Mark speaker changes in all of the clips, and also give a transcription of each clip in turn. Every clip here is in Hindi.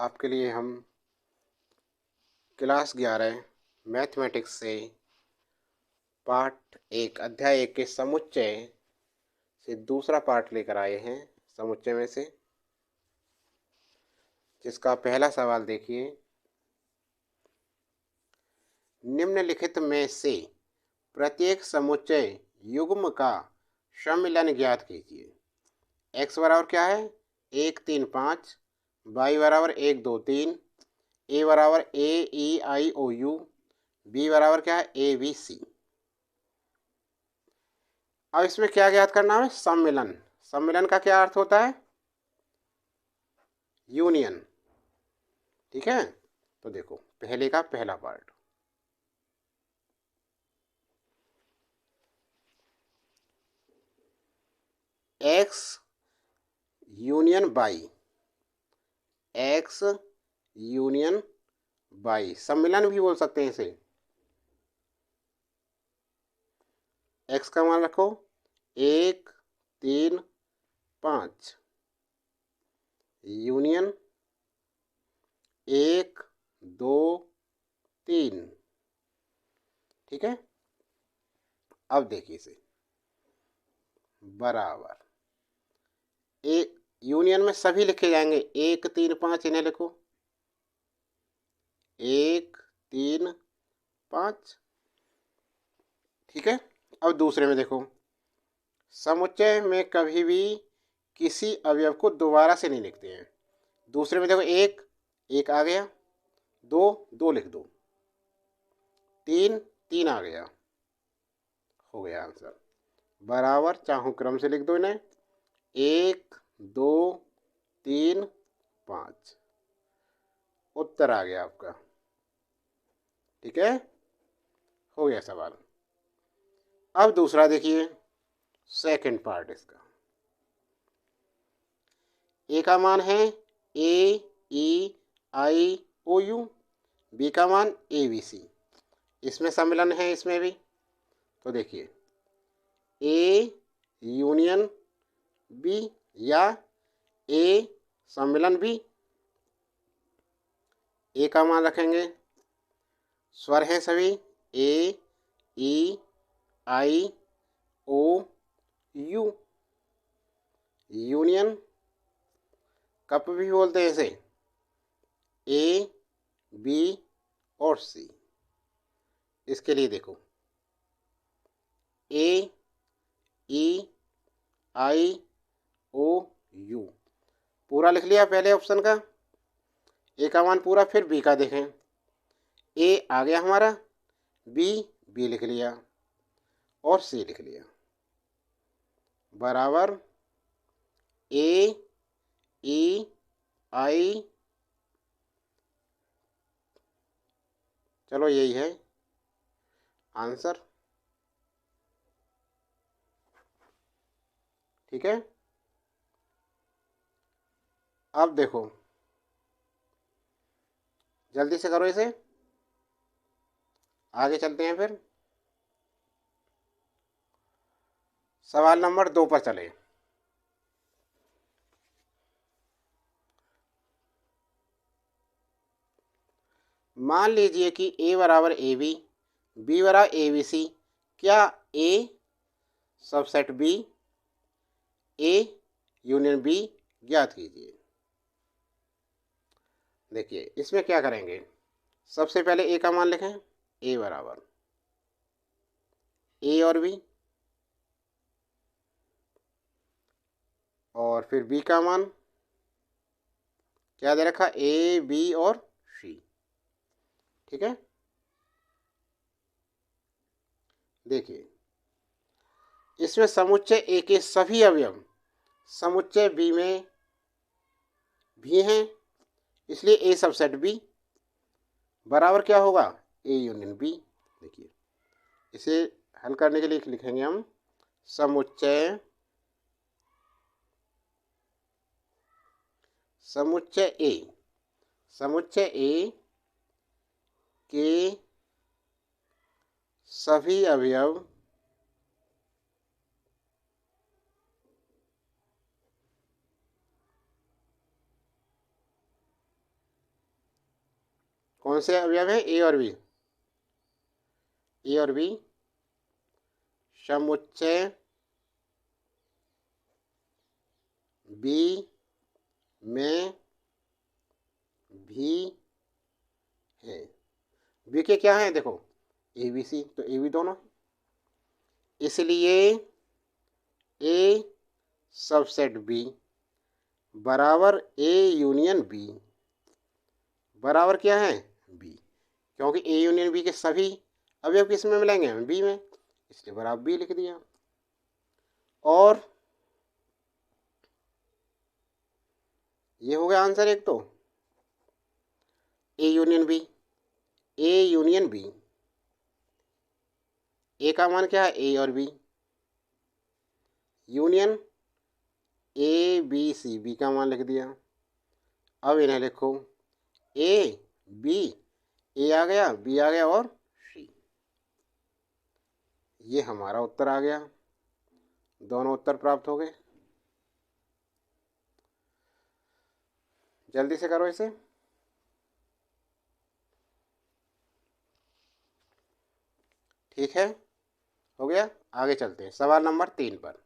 Speaker 1: आपके लिए हम क्लास 11 मैथमेटिक्स से पाठ 1 अध्याय 1 के समुच्चय से दूसरा पाठ लेकर आए हैं। समुच्चय में से जिसका पहला सवाल देखिए, निम्नलिखित में से प्रत्येक समुच्चय युग्म का सम्मिलन ज्ञात कीजिए। x बराबर क्या है? 1 3 5, y बराबर 1 2 3, a बराबर AEIOU, b बराबर क्या है? ABC। अब इसमें क्या ज्ञात करना है? सम्मिलन। सम्मिलन का क्या अर्थ होता है? यूनियन। ठीक है, तो देखो पहले का पहला part, x union by, x union by, सम्मिलन भी बोल सकते हैं इसे। एक्स का मान रखो 1 3 5, यूनियन 1 2 3। ठीक है, अब देखिए इसे बराबर, एक यूनियन में सभी लिखे जाएंगे। 1 3 5 इन्हें लिखो, 1 3 5। ठीक है, अब दूसरे में देखो, समुच्चय में कभी भी किसी अवयव को दोबारा से नहीं लिखते हैं। दूसरे में देखो, एक आ गया, 2 लिख दो, 3 आ गया, हो गया आंसर। बराबर चाहो क्रम से लिख दो इन्हें, 1 2 3 5, उत्तर आ गया आपका। ठीक है, हो गया सवाल। अब दूसरा देखिए, सेकंड पार्ट इसका। ए का मान है AEIOU, बी का मान ABC। इसमें सम्मिलन है, इसमें भी। तो देखिए ए यूनियन बी या ए सम्मिलन बी। ए का मान रखेंगे, स्वर हैं सभी, AEIOU। यूनियन कप भी बोलते हैं इसे, A B और C। इसके लिए देखो, AEIOU पूरा लिख लिया पहले ऑप्शन का, ए का मान पूरा। फिर बी का देखें, ए आ गया हमारा, बी लिख लिया और सी लिख लिया, बराबर AEI। चलो यही है आंसर। ठीक है, अब देखो जल्दी से करो इसे, आगे चलते हैं। फिर सवाल नंबर 2 पर चले। मान लीजिए कि ए बराबर AB, बी बराबर ABC। क्या A subset B, A union B ज्ञात कीजिए। देखिए इसमें क्या करेंगे, सबसे पहले ए का मान लिखें, ए बराबर ए और बी, और फिर बी का मान क्या दे रखा, ए बी और सी। ठीक है, देखिए इसमें समुच्चय ए के सभी अवयव समुच्चय बी में भी हैं, इसलिए ए सबसेट बी बराबर क्या होगा, ए यूनियन बी। देखिए इसे हल करने के लिए लिखेंगे हम, समुच्चय ए के सभी अवयव कौन से अवयव है? ए और बी। ए और बी समुच्चय बी में भी है। बी के क्या है? देखो ए बी सी, तो ए बी दोनों, इसलिए ए सबसेट बी बराबर ए यूनियन बी बराबर क्या है? बी, क्योंकि ए यूनियन बी के सभी अवयव किस में मिलेंगे? बी में, इसलिए बराबर बी लिख दिया। और ये हो गया आंसर एक। तो A union B, A union B, A का मान क्या है? ए और B, union A B C, B का मान लिख दिया। अब इन्हें लिखो, ए बी, ए आ गया, बी आ गया और सी। ये हमारा उत्तर आ गया, दोनों उत्तर प्राप्त हो गए। जल्दी से करो इसे। ठीक है, हो गया। आगे चलते हैं सवाल नंबर 3 पर।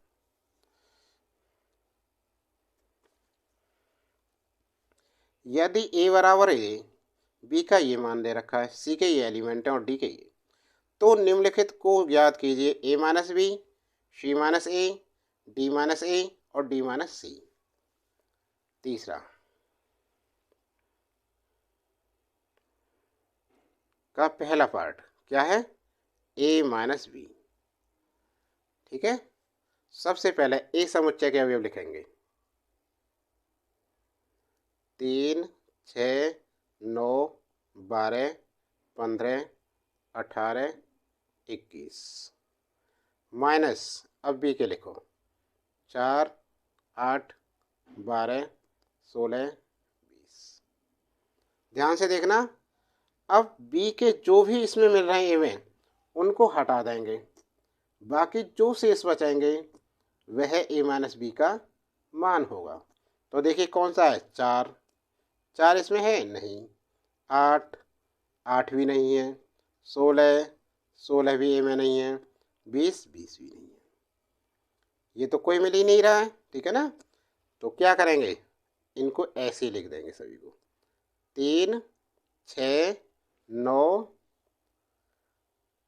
Speaker 1: यदि ए बराबर ए, बी का ये मान दे रखा है, सी के ये एलिमेंट है और डी के ये, तो निम्नलिखित को ज्ञात कीजिए। ए माइनस बी, सी माइनस ए, डी माइनस ए और डी माइनस सी। तीसरा का पहला पार्ट क्या है? ए माइनस बी। ठीक है, सबसे पहले ए समुच्चय के अवयव लिखेंगे। 3, 6, 9, 12, 15, 18, 21 माइनस, अब बी के लिखो, 4, 8, 12, 16, 20। ध्यान से देखना, अब बी के जो भी इसमें मिल रहे हैं ए में, उनको हटा देंगे, बाकी जो शेष बचेंगे वह ए माइनस बी का मान होगा। तो देखिए कौन सा है? 4, 4 इसमें है नहीं, 8, 8 भी नहीं है, 16, 16 भी ए में नहीं है, 20, 20 भी नहीं है। ये तो कोई मिल ही नहीं रहा है, ठीक है ना? तो क्या करेंगे? इनको ऐसे ही लिख देंगे सभी को। 3, 6, 9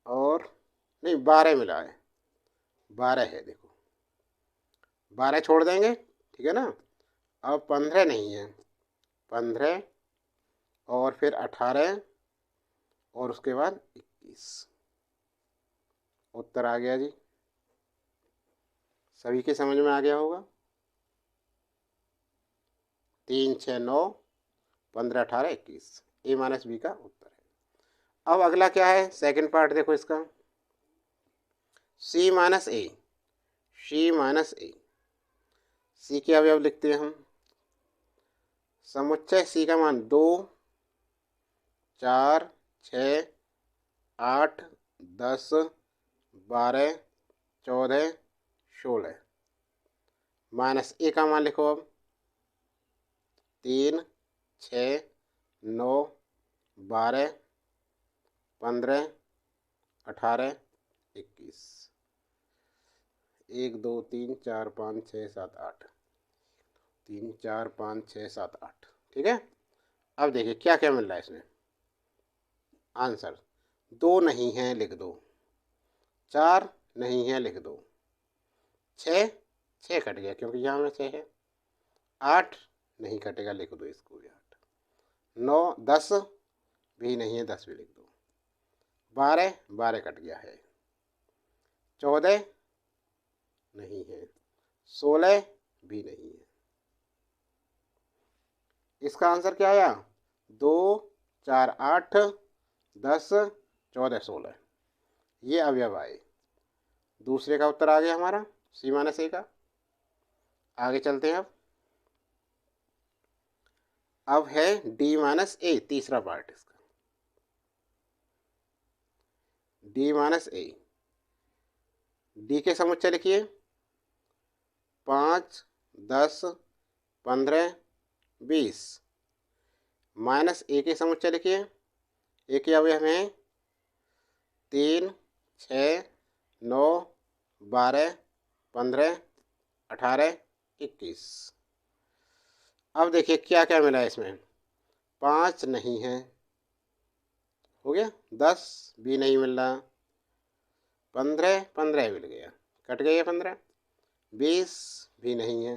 Speaker 1: और नहीं 12 मिला है, 12 है, देखो 12 छोड़ देंगे, ठीक है ना? अब 15 नहीं है, 15 और फिर 18 और उसके बाद 21। उत्तर आ गया जी, सभी के समझ में आ गया होगा। 3, 6, 9, 15, 18, 21 ए माइनस बी का उत्तर है। अब अगला क्या है? सेकंड पार्ट देखो इसका, सी माइनस ए, सी माइनस ए। सी के अवयव लिखते हैं हम। समुच्चय सी का मान 2, 4, 6, 8, 10, 12, 14, 16 माइनस ए का मान लिखो अब 3, 6, 9, 12, 15, 18, 21। 1, 2, 3, 4, 5, 6, 7, 8, 3, 4, 5, 6, 7, 8। ठीक है, अब देखिए क्या क्या मिल रहा है इसमें। आंसर 2 नहीं है, लिख दो। 4 नहीं है, लिख दो। 6 कट गया क्योंकि यहाँ में 6 है। 8 नहीं कटेगा, लिख दो इसको भी 8। 9, 10 भी नहीं है, 10 भी लिख दो। 12 कट गया है। 14 नहीं है, 16 भी नहीं है। इसका आंसर क्या आया? 2, 4, 8, 10, 14, 16 ये अवयव आए। दूसरे का उत्तर आ गया हमारा सी माइनस ए का। आगे चलते हैं। अब है डी माइनस ए, तीसरा पार्ट इसका। डी माइनस ए, डी के समुच्चय लिखिए। 5, 10, 15, 20 माइनस ए के समुच्चय लिखिए। ए के अवयव हैं 3, 6, 9, 12, 15, 18, 21। अब देखिए क्या क्या मिला है इसमें। 5 नहीं है, हो गया। 10 भी नहीं मिल रहा। 15 15 मिल गया, कट गया 15। 20 भी नहीं है।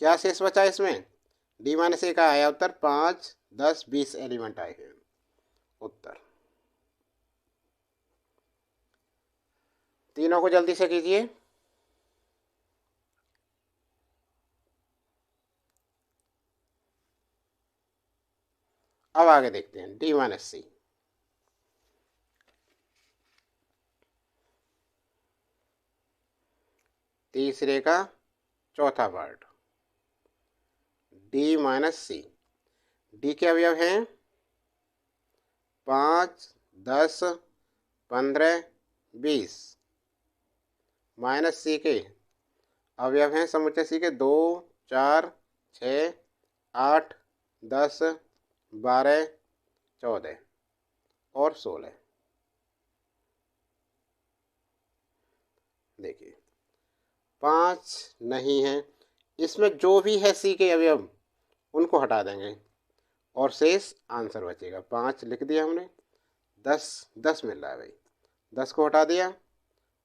Speaker 1: क्या शेष बचा इसमें? D-A का आया उत्तर 5, 10, 20 एलिमेंट आए हैं उत्तर। तीनों को जल्दी से कीजिए। अब आगे देखते हैं D-C। तीसरे का चौथा पार्ट D-C। डी के अवयव हैं 5, 10, 15, 20। -C के अवयव हैं समुच्चय C के 2, 4, 6, 8, 10, 12, 14 और 16। देखिए 5 नहीं है, इसमें जो भी है C के अवयव उनको हटा देंगे और शेष आंसर बचेगा। 5 लिख दिया हमने। 10 मिल रहा है भाई, 10 को हटा दिया।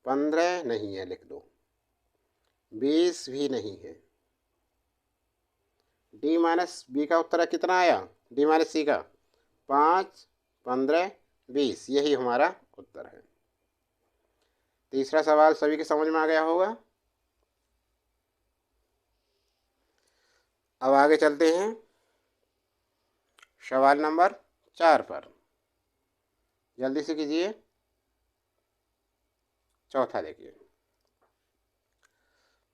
Speaker 1: 15 नहीं है, लिख दो। 20 भी नहीं है। D-B का उत्तर कितना आया? D-C का 5, 15, 20, यही हमारा उत्तर है। तीसरा सवाल सभी के समझ में आ गया होगा। अब आगे चलते हैं सवाल नंबर 4 पर। जल्दी से कीजिए। चौथा देखिए,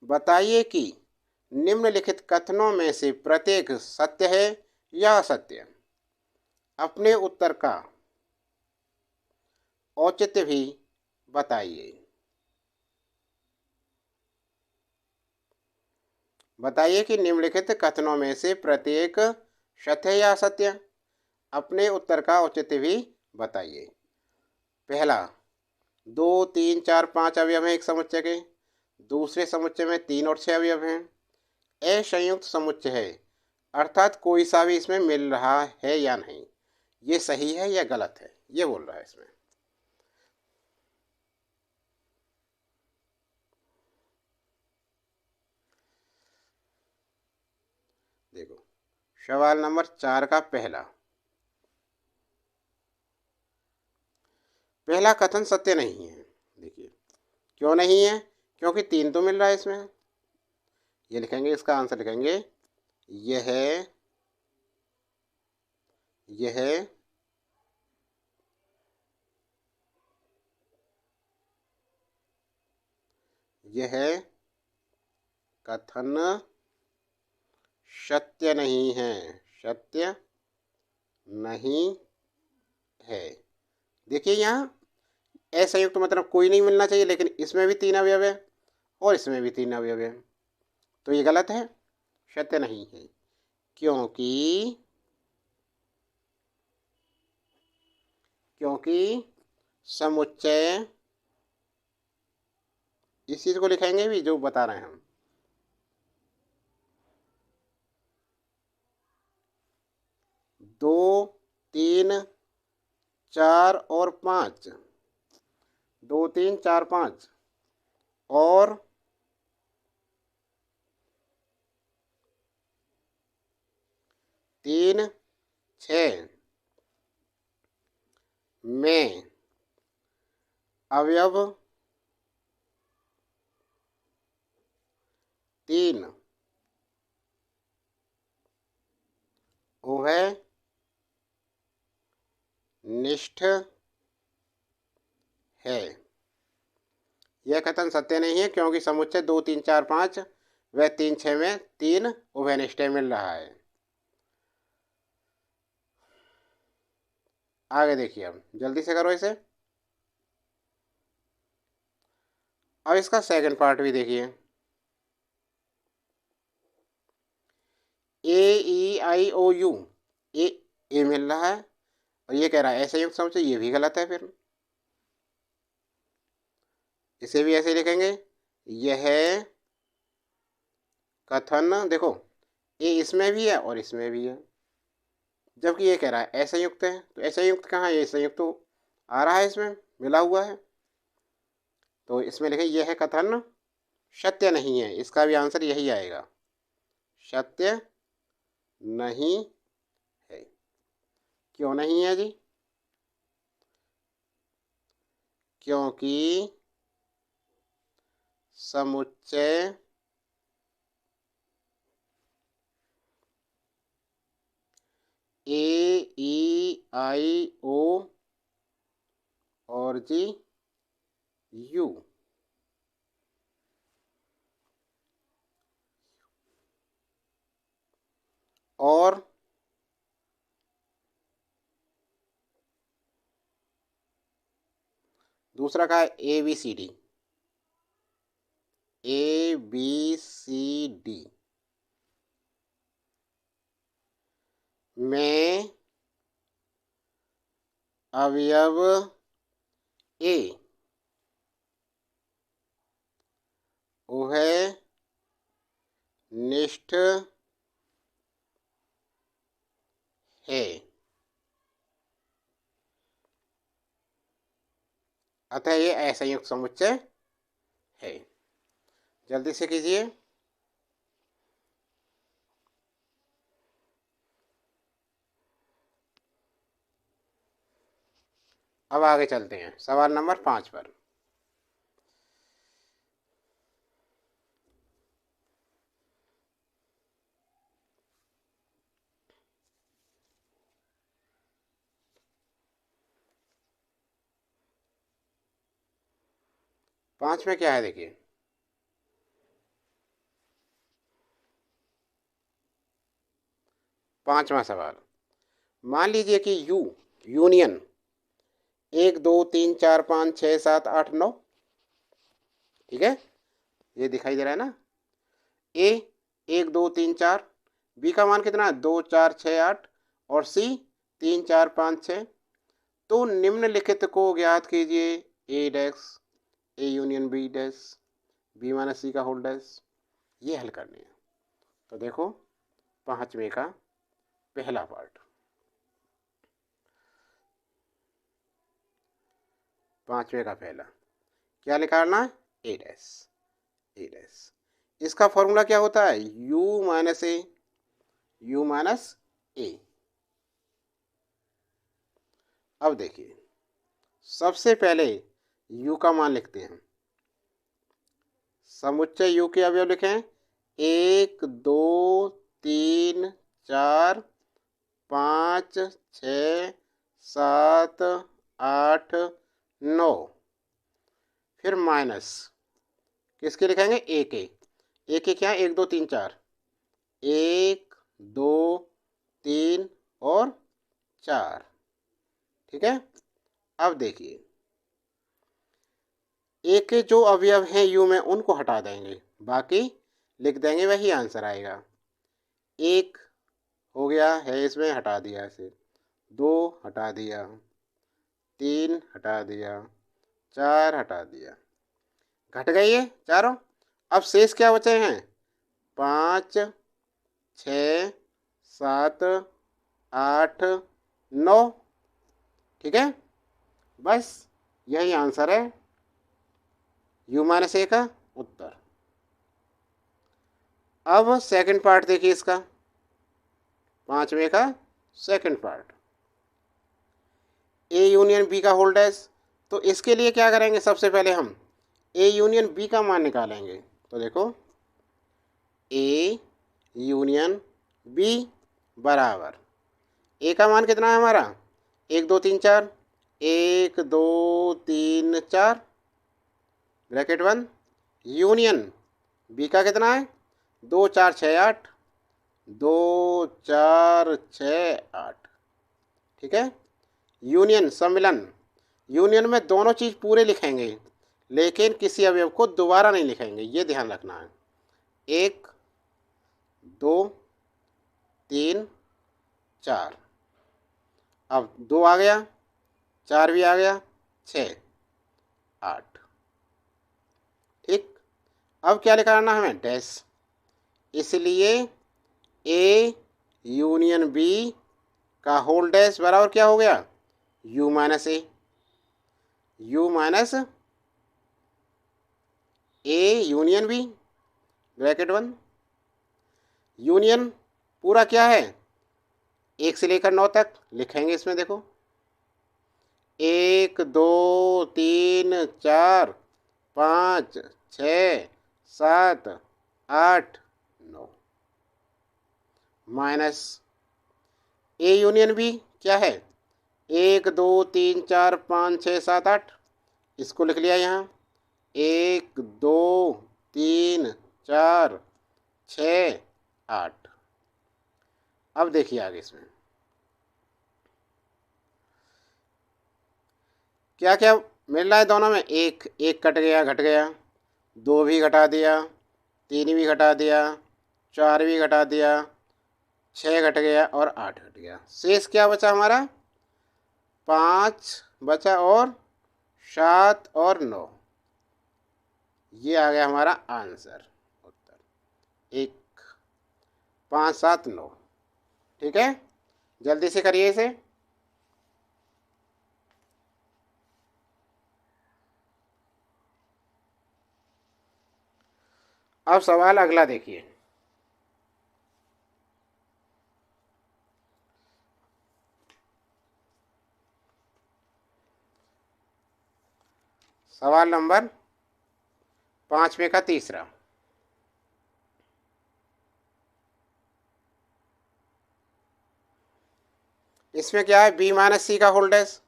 Speaker 1: बताइए कि निम्नलिखित कथनों में से प्रत्येक सत्य है या असत्य। अपने उत्तर का औचित्य भी बताइए। बताइए कि निम्नलिखित कथनों में से प्रत्येक सत्य है या असत्य। अपने उत्तर का औचित्य भी बताइए। पहला, 2, 3, 4, 5 अवयव हैं एक समुच्चय के। दूसरे समुच्चय में 3 और 6 अवयव हैं। असंयुक्त समुच्चय है, अर्थात कोई सा भी इसमें मिल रहा है या नहीं, ये सही है या गलत है, ये बोल रहा है इसमें। देखो सवाल नंबर 4 का पहला कथन सत्य नहीं है। देखिए क्यों नहीं है? क्योंकि 3 तो मिल रहा है इसमें। ये लिखेंगे, इसका आंसर लिखेंगे यह कथन सत्य नहीं है, सत्य नहीं है। देखिए यहाँ असंयुक्त मतलब कोई नहीं मिलना चाहिए, लेकिन इसमें भी 3 अवयव है और इसमें भी 3 अवयव है, तो ये गलत है, सत्य नहीं है। क्योंकि समुच्चय, इस चीज को लिखेंगे भी जो बता रहे हैं हम। 2, 3, 4 और 5, 2, 3, 4, 5 और 3, 6 में अवयव 3 उभय निष्ठ है। यह कथन सत्य नहीं है, क्योंकि समुच्चय 2, 3, 4, 5 व 3, 6 में 3 उभयनिष्ठ मिल रहा है। आगे देखिए, अब जल्दी से करो इसे। अब इसका सेकंड पार्ट भी देखिए। A, E, I, O, U, ए मिल रहा है, और ये कह रहा है असंयुक्त समुच्चय, ये भी गलत है। फिर इसे भी ऐसे लिखेंगे, यह कथन देखो ये इसमें भी है और इसमें भी है, जबकि ये कह रहा है असंयुक्त है। तो असंयुक्त कहाँ है, ये संयुक्त तो आ रहा है, इसमें मिला हुआ है। तो इसमें लिखे यह कथन सत्य नहीं है, इसका भी आंसर यही आएगा, सत्य नहीं है। क्यों नहीं है जी? क्योंकि समुच्चय ए ई आई ओ और जी यू और दूसरा का है A B C D, A B C D में अवयव ए वह निष्ठ है, अतः ये असंयुक्त समुच्चय है। जल्दी से कीजिए। अब आगे चलते हैं सवाल नंबर 5 पर। पांच में क्या है देखिए, पांचवा सवाल। मान लीजिए कि यू यूनियन 1 2 3 4 5 6 7 8 9, ठीक है, ये दिखाई दे रहा है ना। ए 1 2 3 4, बी का मान कितना है 2 4 6 8 और सी 3 4 5 6। तो निम्नलिखित को ज्ञात कीजिए, A dash A union B dash B minus C का होल डैश। ये हल करने हैं। तो देखो पांचवे का पहला पार्ट, पांचवे का पहला क्या निकालना है, ए डैश ए डैश। इसका फॉर्मूला क्या होता है, u minus A, U minus A. अब देखिए सबसे पहले u का मान लिखते हैं, समुच्चय u के अवयव लिखें 1 2 3 4 5 6 7 8 9, फिर माइनस किसके लिखेंगे, ए के। ए के क्या है 1 2 3 4, 1 2 3 और 4, ठीक है। अब देखिए ए के जो अवयव हैं यू में उनको हटा देंगे, बाकी लिख देंगे, वही आंसर आएगा। 1 हो गया है इसमें, हटा दिया इसे, 2 हटा दिया, 3 हटा दिया, 4 हटा दिया, घट गई है चारों। अब शेष क्या बचे हैं, 5 6 7 8 9, ठीक है। बस यही आंसर है यू माइनस ए का उत्तर। अब सेकंड पार्ट देखिए इसका, पांचवे का second part, A union B का होल डैश। तो इसके लिए क्या करेंगे, सबसे पहले हम ए यूनियन बी का मान निकालेंगे। तो देखो ए यूनियन बी बराबर, ए का मान कितना है हमारा 1 2 3 4, 1 2 3 4 ब्रैकेट बंद, यूनियन बी का कितना है 2 4 6 8, 2 4 6 8, ठीक है। यूनियन सम्मिलन, यूनियन में दोनों चीज़ पूरे लिखेंगे लेकिन किसी अवयव को दोबारा नहीं लिखेंगे, ये ध्यान रखना है। 1 2 3 4, अब 2 आ गया, 4 भी आ गया, 6, 8। ठीक। अब क्या निकालना हमें? डैश। इसलिए ए यूनियन बी का होल डैश बराबर क्या हो गया? U minus A. U minus A union B bracket 1। Union पूरा क्या है? 1 से लेकर 9 तक लिखेंगे इसमें। देखो 1 2 3 4 5 6 7 8 9 माइनस ए यूनियन बी क्या है? 1 2 3 4 5 6 7 8। इसको लिख लिया यहाँ 1 2 3 4 6 8। अब देखिए आगे इसमें क्या क्या मिल रहा है दोनों में। एक एक कट गया, घट गया। 2 भी घटा दिया, 3 भी घटा दिया, 4 भी घटा दिया, 6 घट गया और 8 घट गया। शेष क्या बचा हमारा? 5 बचा और 7 और 9। ये आ गया हमारा आंसर, उत्तर। 1 5 7 9। ठीक है, जल्दी से करिए इसे। अब सवाल अगला देखिए। सवाल नंबर 5 में का तीसरा। इसमें क्या है? बी माइनस सी का होल डैश।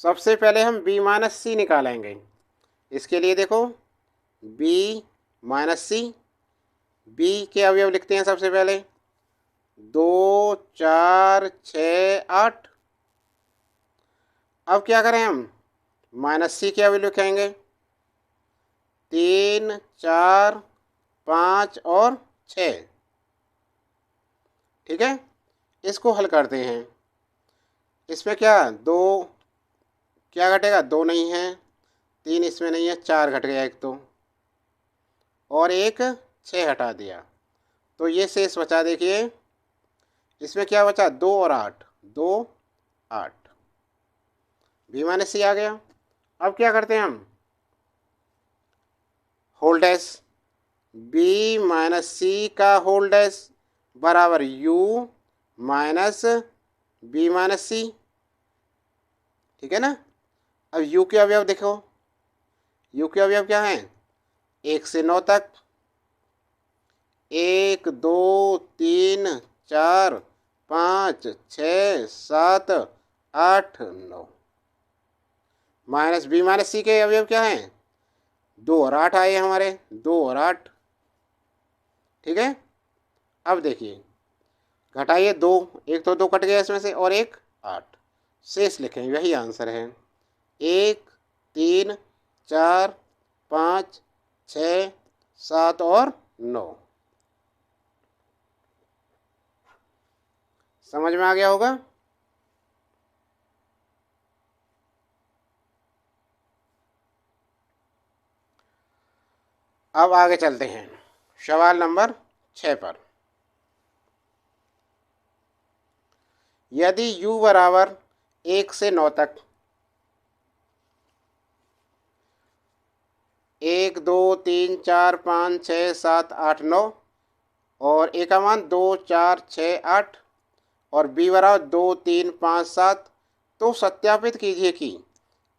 Speaker 1: सबसे पहले हम बी माइनस सी निकालेंगे। इसके लिए देखो बी माइनस सी, बी के अवयव लिखते हैं सबसे पहले। 2 4 6 8। अब क्या करें हम? माइनस सी के अवयव लिखेंगे 3 4 5 और 6। ठीक है, इसको हल करते हैं। इसमें क्या 2 क्या घटेगा? 2 नहीं है, 3 इसमें नहीं है, 4 घट गया एक तो, और एक 6 हटा दिया। तो ये शेष बचा, देखिए इसमें क्या बचा? 2 और 8, 2 8। बी माइनस सी आ गया। अब क्या करते हैं हम? Whole dash. B minus C का होल डैश बराबर U minus B minus C. ठीक है ना। अब यू के अवयव देखो। यू के अवयव क्या हैं? 1 से 9 तक। 1 2 3 4 5 6 7 8 9 माइनस बी माइनस सी के अवयव क्या हैं? 2 और 8 आए हमारे, 2 और 8। ठीक है, अब देखिए घटाइए 2, एक तो 2 कट गया इसमें से, और एक 8। शेष लिखें, यही आंसर है। 1 3 4 5 6 7 और 9। समझ में आ गया होगा। अब आगे चलते हैं सवाल नंबर 6 पर। यदि u बराबर 1 से 9 तक 1 2 3 4 5 6 7 8 9 और ए का मान 2 4 6 8 और बी बराबर 2 3 5 7, तो सत्यापित कीजिए कि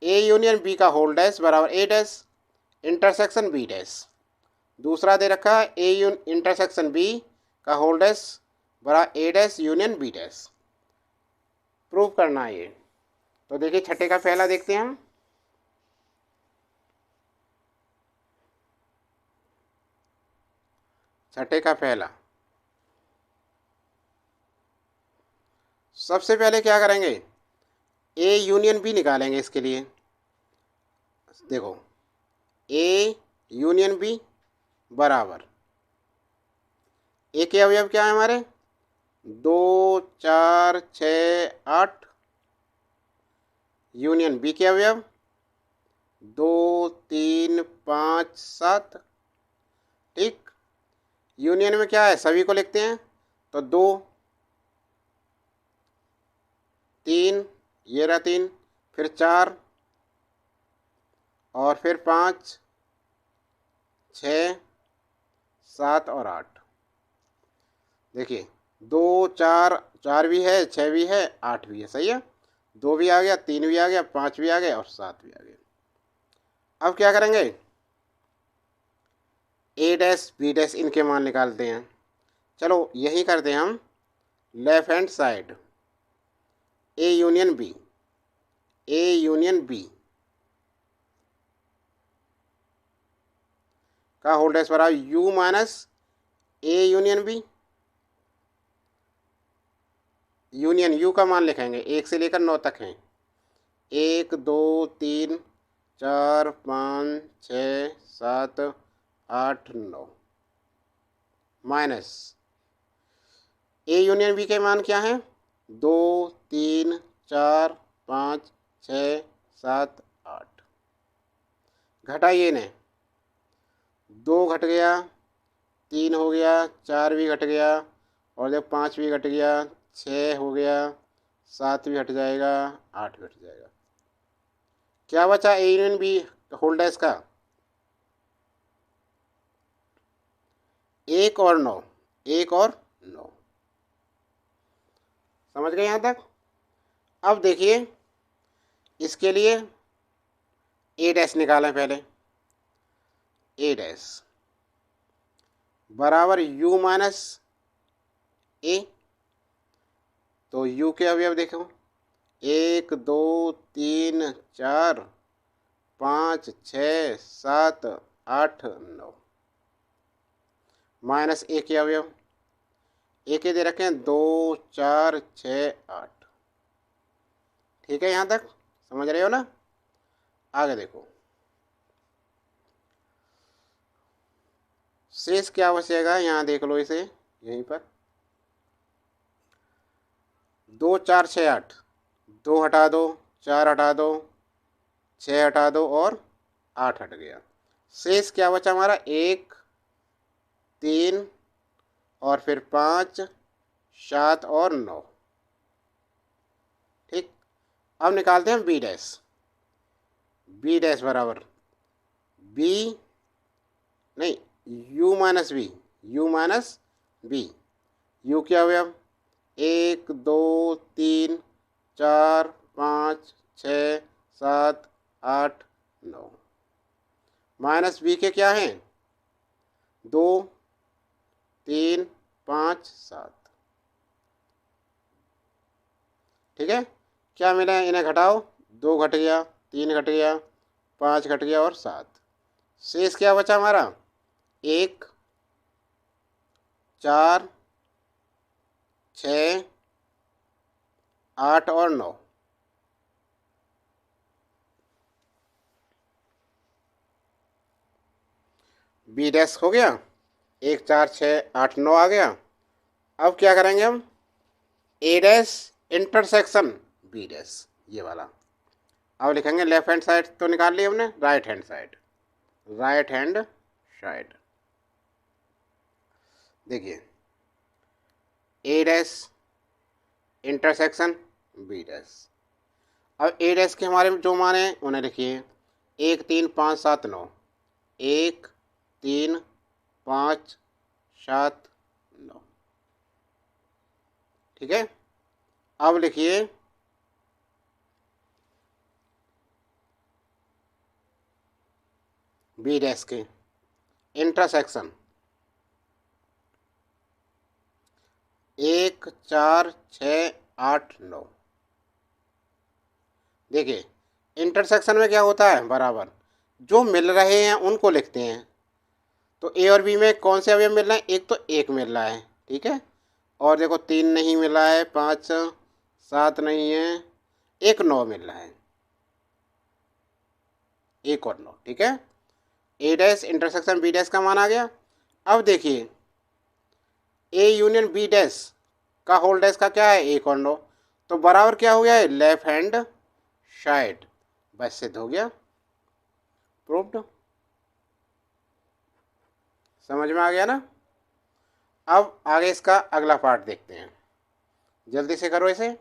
Speaker 1: ए यूनियन बी का होल डैश बराबर A dash intersection B dash. दूसरा दे रखा है ए इंटरसेक्शन बी का होल डैश बराबर A dash union B dash. Prove करना है ये। तो देखिए छठे का पहला देखते हैं हम। छठे का पहला, सबसे पहले क्या करेंगे? ए यूनियन बी निकालेंगे। इसके लिए देखो ए यूनियन बी बराबर ए के अवयव क्या है हमारे? 2 4 6 8 यूनियन बी के अवयव 2 3 5 7। ठीक, यूनियन में क्या है, सभी को लिखते हैं तो 2 3, ये रहा 3, फिर 4 और फिर 5 6 7 और 8। देखिए 2 4 4 भी है, 6 भी है, 8 भी है, सही है। 2 भी आ गया, 3 भी आ गया, 5 भी आ गया और 7 भी आ गया। अब क्या करेंगे, ए डैश बी डैश इनके मान निकालते हैं। चलो यही करते हैं हम, left hand side A union B, A union B का होल डैश बराबर U minus A union B. Union U का मान लिखेंगे 1 से लेकर 9 तक हैं, 1 2 3 4 5 6 7 8 9 माइनस ए यूनियन बी के मान क्या हैं, 2 3 4 5 6 7 8। घटाइए इन्हें, 2 घट गया, 3 हो गया, 4 भी घट गया और जब 5 भी घट गया, 6 हो गया, 7 भी हट जाएगा, 8 भी हट जाएगा। क्या बचा A union B whole dash का, 1 और 9, 1 और 9। समझ गए यहाँ तक। अब देखिए इसके लिए ए डैश निकालें पहले, ए डैश बराबर यू माइनस ए। तो यू के अवयव देखो, 1 2 3 4 5 6 7 8 9 माइनस ए के अवयव, ए के दे रखे हैं 2 4 6 8। ठीक है, यहाँ तक समझ रहे हो ना। आगे देखो शेष क्या बचेगा, यहाँ देख लो इसे यहीं पर, 2 4 6 8, 2 हटा दो, 4 हटा दो, 6 हटा दो और 8 हट गया। शेष क्या बचा हमारा, 1 3 और फिर 5 7 और 9। ठीक, अब निकालते हैं बी डैश, बी डैश बराबर बी नहीं U minus B, U minus B. U क्या अवयव, 1 2 3 4 5 6 7 8 9 माइनस बी के क्या हैं, 2 3 5 7। ठीक है, क्या मिला, इन्हें घटाओ, 2 घट गया, 3 घट गया, 5 घट गया और 7। शेष क्या बचा हमारा, 1 4 6 8 और 9। बी डैश हो गया, 1 4 6 8 9 आ गया। अब क्या करेंगे हम, ए डैश इंटरसेक्शन बी डैश, ये वाला। अब लिखेंगे लेफ्ट हैंड साइड तो निकाल ली हमने, right hand side, right hand side. देखिए ए डैश इंटरसेक्शन बी डैश। अब ए डैश के हमारे जो मान हैं उन्हें लिखिए, 1 3 5 7 9, 1 3 5 7 9। ठीक है, अब लिखिए बी डैश के इंटरसेक्शन, 1 4 6 8 9। देखिए इंटरसेक्शन में क्या होता है, बराबर जो मिल रहे हैं उनको लिखते हैं। तो ए और बी में कौन से अवयव मिल रहे हैं, एक तो 1 मिल रहा है, ठीक है, और देखो 3 नहीं मिला है, 5 7 नहीं है, 1 9 मिल रहा है, 1 और 9। ठीक है, A dash intersection B dash का मान आ गया। अब देखिए ए यूनियन बी डैश का होल डैश का क्या है, 1 और 9। तो बराबर क्या हो गया है, लेफ्ट हैंड शायद। बस सिद्ध हो गया, प्रूव्ड। समझ में आ गया ना। अब आगे इसका अगला पार्ट देखते हैं, जल्दी से करो इसे।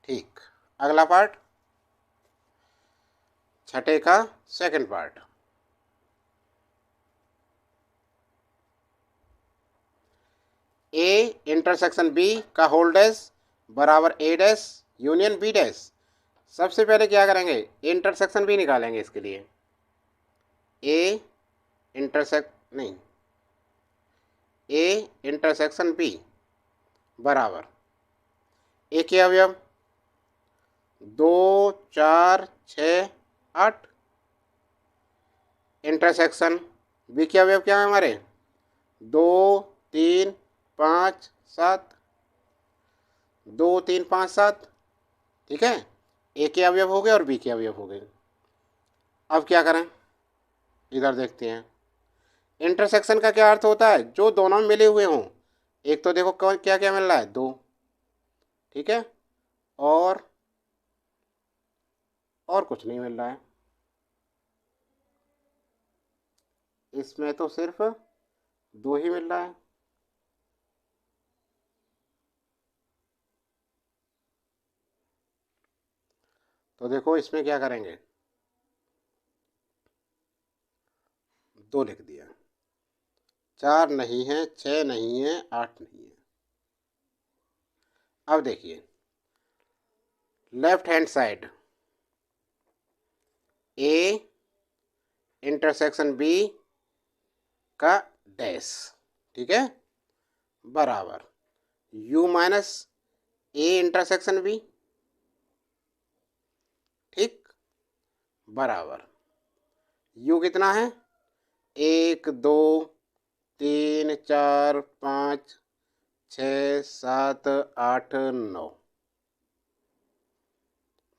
Speaker 1: ठीक, अगला पार्ट, छठे का second part. A intersection B का होल डैश बराबर A dash union B dash. सबसे पहले क्या करेंगे, इंटरसेक्शन बी निकालेंगे इसके लिए। ए इंटरसेक्ट नहीं, ए इंटरसेक्शन बी बराबर ए के अवयव 2 4 6 8, इंटरसेक्शन बी के अवयव क्या है हमारे 2 3 5 7, 2 3 5 7। ठीक है, ए के अवयव हो गए और बी के अवयव हो गए। अब क्या करें, इधर देखते हैं। इंटरसेक्शन का क्या अर्थ होता है, जो दोनों में मिले हुए हों। एक तो देखो कौन क्या क्या मिल रहा है 2, ठीक है, और कुछ नहीं मिल रहा है, इसमें तो सिर्फ 2 ही मिल रहा है। तो देखो इसमें क्या करेंगे, 2 लिख दिया, 4 नहीं है, 6 नहीं है, 8 नहीं है। अब देखिए left hand side, A intersection B का डैश, ठीक है, बराबर U minus A intersection B, ठीक, बराबर यू कितना है 1 2 3 4 5 6 7 8 9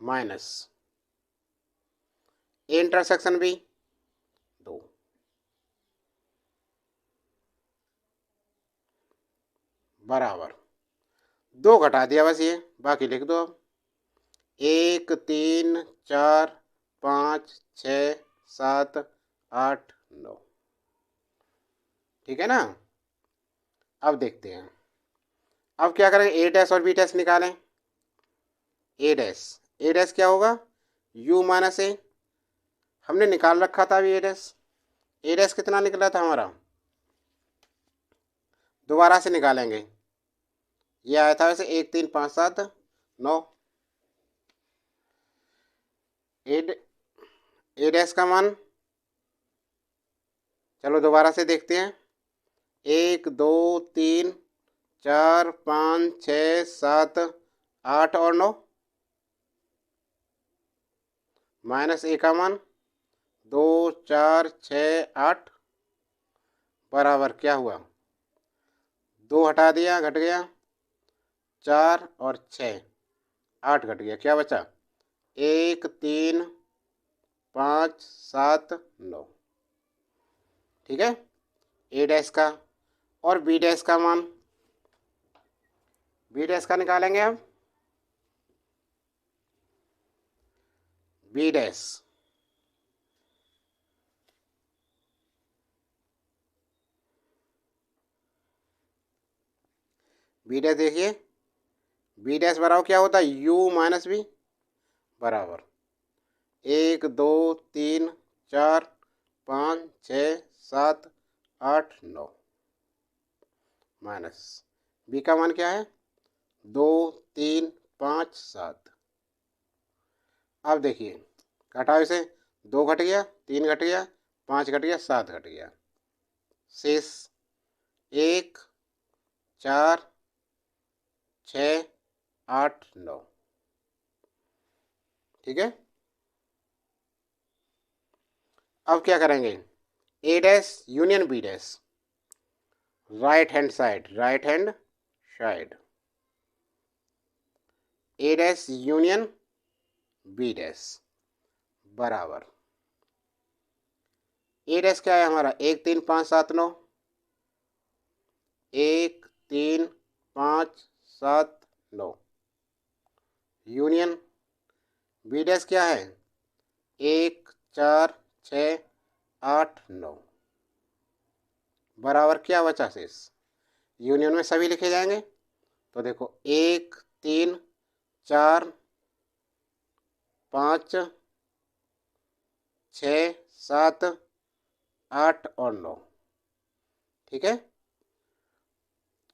Speaker 1: माइनस ए इंटरसेक्शन बी 2, बराबर 2 घटा दिया बस, ये बाकी लिख दो अब। 1 3 4 5 6 7 8 9, ठीक है ना। अब देखते हैं, अब क्या करें, ए डैश और बी डैश निकालें। ए डैश क्या होगा यू माइनस ए, हमने निकाल रखा था अभी ए डैश। ए डैश कितना निकला था हमारा, दोबारा से निकालेंगे। ये आया था वैसे 1 3 5 7 9। ए डैश का मान चलो दोबारा से देखते हैं, 1 2 3 4 5 6 7 8 और 9, माइनस ए का मान 2 4 6 8, बराबर क्या हुआ 2 हटा दिया घट गया 4 और 6 8 घट गया, क्या बचा 1 3 5 7 9, ठीक है। ए डैश का और बी डैश का मान, बी डैश का निकालेंगे हम। बी डैश बी डैश देखिए, बी डैश बराबर क्या होता है यू माइनस बी, बराबर 1 2 3 4 5 6 7 8 9, माइनस बी का मान क्या है 2 3 5 7। अब देखिए घटाओ इसे, 2 घट गया 3 घट गया 5 घट गया 7 घट गया, शेष 1 4 6 8 9, ठीक है। अब क्या करेंगे, A dash union B dash, right hand side A dash union B dash बराबर ए डैश क्या है हमारा 1 3 5 7 9, 1 3 5 7 डैश क्या है? 1 4 6 8 9 बराबर क्या बचा शेष? यूनियन में सभी लिखे जाएंगे। तो देखो 1 3 4 5 6 7 8 और 9। ठीक है,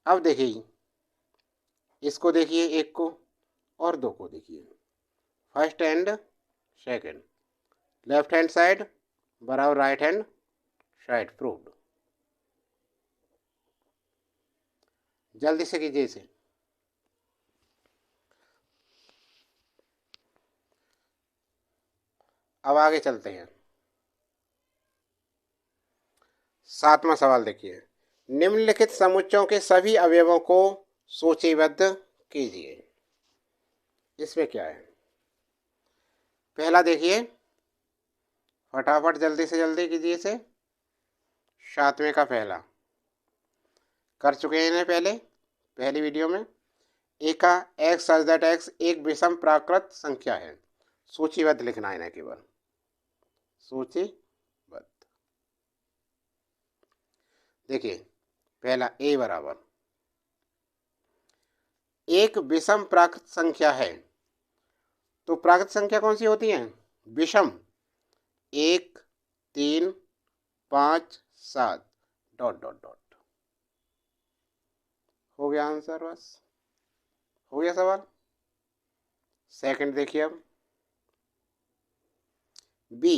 Speaker 1: अब देखिए इसको, देखिए एक को और दो को देखिए, first and second, left hand side बराबर राइट हैंड साइड, प्रूव्ड। जल्दी से कीजिए इसे। अब आगे चलते हैं। 7वां सवाल देखिए, निम्नलिखित समुच्चयों के सभी अवयवों को सूचीबद्ध कीजिए। इसमें क्या है? पहला देखिए, फटाफट जल्दी से जल्दी कीजिए इसे। 7वें का पहला कर चुके हैं पहले, पहली वीडियो में। ए का एक्स सच दैट एक्स एक विषम प्राकृत संख्या है। सूचीबद्ध लिखना है ना, केवल सूचीबद्ध। देखिए पहला ए बराबर, एक विषम प्राकृत संख्या है। तो प्राकृत संख्या कौन सी होती है? विषम। 1 3 5 7 डॉट डॉट डॉट। हो गया आंसर, बस हो गया सवाल। सेकंड देखिए अब, B,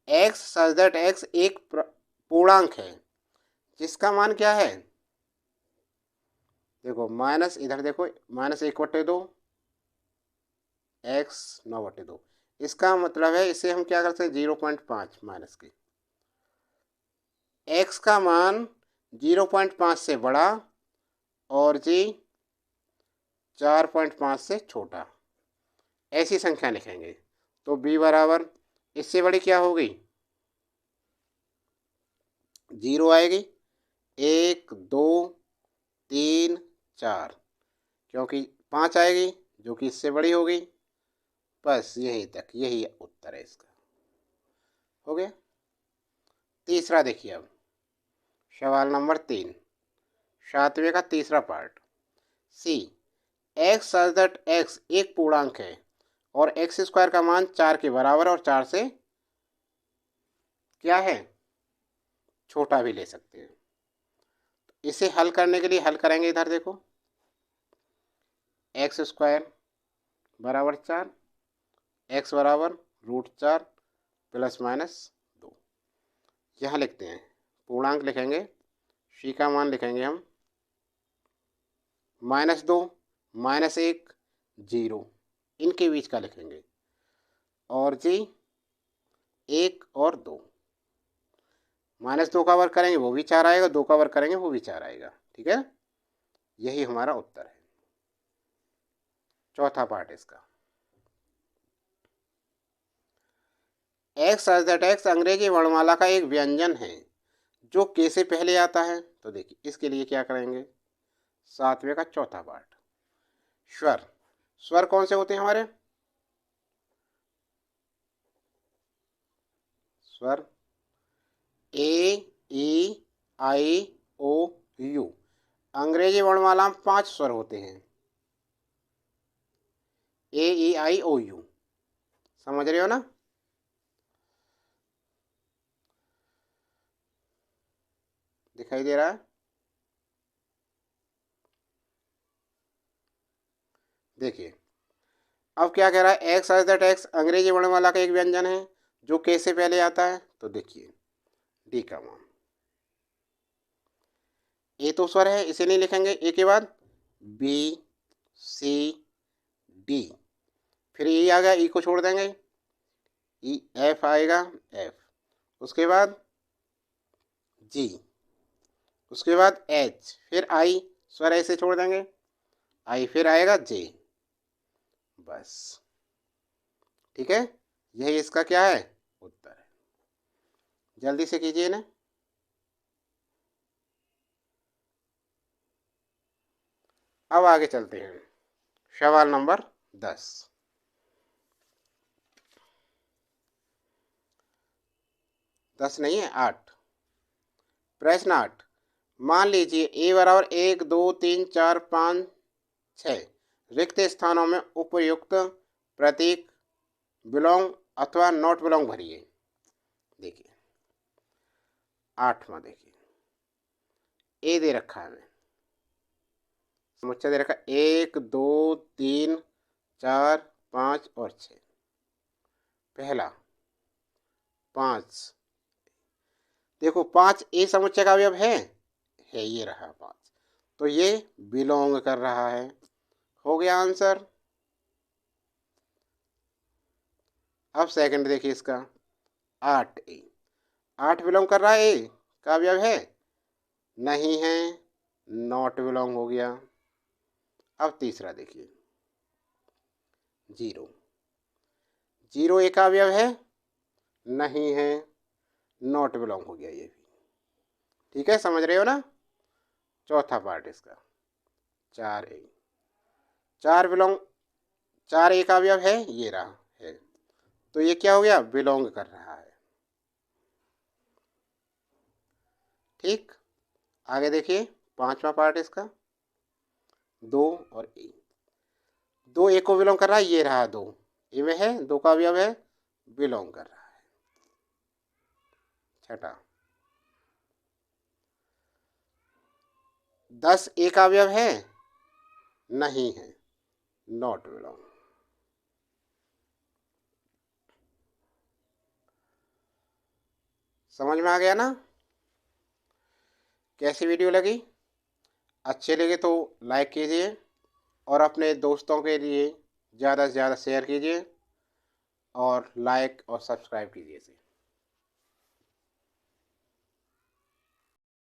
Speaker 1: X such that X एक पूर्णांक है जिसका मान क्या है? देखो माइनस, इधर देखो -1/2 एक्स 9/2। इसका मतलब है इसे हम क्या कर सकते हैं? 0.5 माइनस के, एक्स का मान 0.5 से बड़ा और जी 4.5 से छोटा, ऐसी संख्या लिखेंगे। तो बी बराबर, इससे बड़ी क्या होगी? 0 आएगी। 1 2 3 4, क्योंकि 5 आएगी जो कि इससे बड़ी होगी। बस यहीं तक, यही उत्तर है इसका। हो गया। तीसरा देखिए अब, सवाल नंबर 3, 7वें का तीसरा पार्ट। C, X such that X एक पूर्णांक है और एक्स स्क्वायर का मान 4 के बराबर और 4 से क्या है? छोटा भी ले सकते हैं। इसे हल करने के लिए हल करेंगे। इधर देखो, एक्स स्क्वायर बराबर 4, एक्स बराबर √4 प्लस माइनस 2। यहाँ लिखते हैं, पूर्णांक लिखेंगे, सी का मान लिखेंगे हम -2 -1 0, इनके बीच का लिखेंगे, और जी 1 और 2। -2 का वर्ग करेंगे वो भी 4 आएगा, 2 का वर्ग करेंगे वो भी 4 आएगा। ठीक है, यही हमारा उत्तर है। चौथा पार्ट इसका, एक्स सच दैट एक्स अंग्रेजी वर्णमाला का एक व्यंजन है जो के से पहले आता है। तो देखिए इसके लिए क्या करेंगे? 7वें का चौथा पार्ट, स्वर। स्वर कौन से होते हैं हमारे? स्वर ए ई आई ओ यू। अंग्रेजी वर्णमाला में 5 स्वर होते हैं, ए ई आई ओ यू। समझ रहे हो ना? दिखाई दे रहा है? देखिए अब क्या कह रहा है, एक्स सच दैट एक्स अंग्रेजी वर्णमाला का एक व्यंजन है जो के से पहले आता है। तो देखिए डी का मान, ए तो स्वर है, इसे नहीं लिखेंगे, ए के बाद बी सी डी, फिर ई आ गया, ई को छोड़ देंगे, ई एफ आएगा, एफ, उसके बाद जी, उसके बाद एच, फिर आई, स्वर ऐसे छोड़ देंगे, आई, फिर आएगा जे। बस ठीक है, यही इसका क्या है? उत्तर है। जल्दी से कीजिए ना। अब आगे चलते हैं, सवाल नंबर 10। 10 नहीं है, 8। प्रश्न 8, मान लीजिए ए बराबर 1 2 3 4 5 6 रिक्त स्थानों में उपयुक्त प्रतीक बिलोंग अथवा नॉट बिलोंग भरिए। देखिए 8वां, देखिए ए दे रखा है, हमें समुच्चय दे रखा 1 2 3 4 5 और 6। पहला 5, देखो 5 ए समुच्चय का अवयव है, ये रहा 5, तो ये बिलोंग कर रहा है। हो गया आंसर। अब सेकंड देखिए इसका 8 ए, 8 बिलोंग कर रहा है, ए का अवयव है, नहीं है, नॉट बिलोंग हो गया। अब तीसरा देखिए 0, 0 ए का अवयव है, नहीं है, नॉट बिलोंग हो गया ये भी। ठीक है, समझ रहे हो ना। चौथा पार्ट इसका 4 ए, 4 बिलोंग, 4 ए का अवयव है, ये रहा है, तो ये क्या हो गया, बिलोंग कर रहा है। ठीक, आगे देखिए 5वां पार्ट इसका 2 और ए, 2 ए को बिलोंग कर रहा है, ये रहा 2 ए में है, 2 का अवयव है, बिलोंग कर रहा है। छठा 10 ए का अवयव है, नहीं है, नॉट बिलोंग। समझ में आ गया ना। कैसी वीडियो लगी? अच्छी लगे तो लाइक कीजिए और अपने दोस्तों के लिए ज़्यादा से ज़्यादा शेयर कीजिए और लाइक और सब्सक्राइब कीजिए इसे।